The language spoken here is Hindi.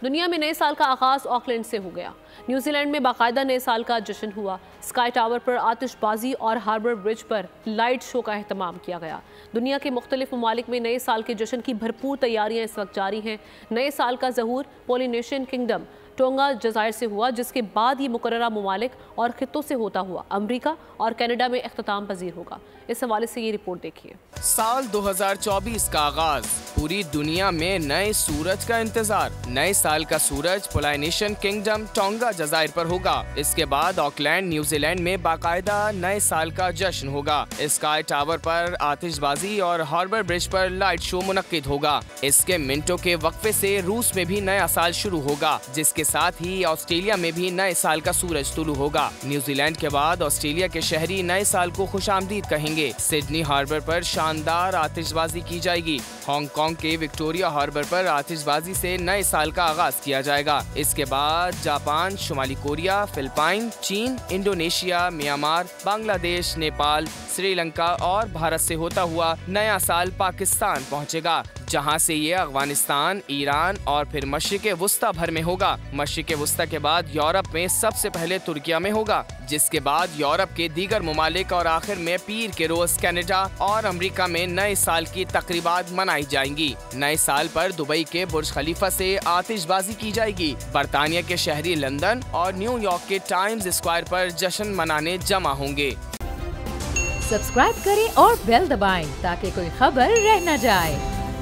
दुनिया में नए साल का आगाज ऑकलैंड से हो गया। न्यूजीलैंड में बाकायदा नए साल का जश्न हुआ। स्काई टावर पर आतिशबाजी और हार्बर ब्रिज पर लाइट शो का एहतमाम किया गया। दुनिया के मुख्तलिफ ममालिक में नए साल के जश्न की भरपूर तैयारियां इस वक्त जारी हैं। नए साल का ज़हूर पोलिनेशियन किंगडम टोंगा जज़ायर से हुआ, जिसके बाद ये मुकर्ररा ममालिक और खित्तों से होता हुआ अमरीका और कनाडा में इख्तिताम पजीर होगा। इस हवाले से ये रिपोर्ट देखिए। साल 2024 का आगाज, पूरी दुनिया में नए सूरज का इंतजार। नए साल का सूरज पोलिनेशियन किंगडम टोंगा जज़ायर पर होगा। इसके बाद ऑकलैंड न्यूजीलैंड में बाकायदा नए साल का जश्न होगा। स्काई टावर पर आतिशबाजी और हार्बर ब्रिज पर लाइट शो मुनक्किद होगा। इसके मिनटों के वक्फे से रूस में भी नया साल शुरू होगा, जिसके साथ ही ऑस्ट्रेलिया में भी नए साल का सूरज तुलू होगा। न्यूजीलैंड के बाद ऑस्ट्रेलिया के शहरी नए साल को खुशामदीद कहेंगे। सिडनी हार्बर पर शानदार आतिशबाजी की जाएगी। हांगकांग के विक्टोरिया हार्बर पर आतिशबाजी से नए साल का आगाज किया जाएगा। इसके बाद जापान, शुमाली कोरिया, फिलिपाइन, चीन, इंडोनेशिया, म्यांमार, बांग्लादेश, नेपाल, श्रीलंका और भारत से होता हुआ नया साल पाकिस्तान पहुंचेगा, जहां से ये अफगानिस्तान, ईरान और फिर मशरिक़ वुस्ता भर में होगा। मशरिक़ वुस्ता के बाद यूरोप में सबसे पहले तुर्किया में होगा, जिसके बाद यूरोप के दीगर ममालिक और आखिर में पीर के रोज कनाडा और अमेरिका में नए साल की तकरीबात मनाई जाएंगी। नए साल पर दुबई के बुर्ज खलीफा से आतिशबाजी की जाएगी। बरतानिया के शहरी लंदन और न्यूयॉर्क के टाइम्स स्क्वायर पर जश्न मनाने जमा होंगे। सब्सक्राइब करें और बेल दबाएं ताकि कोई खबर रह न जाए।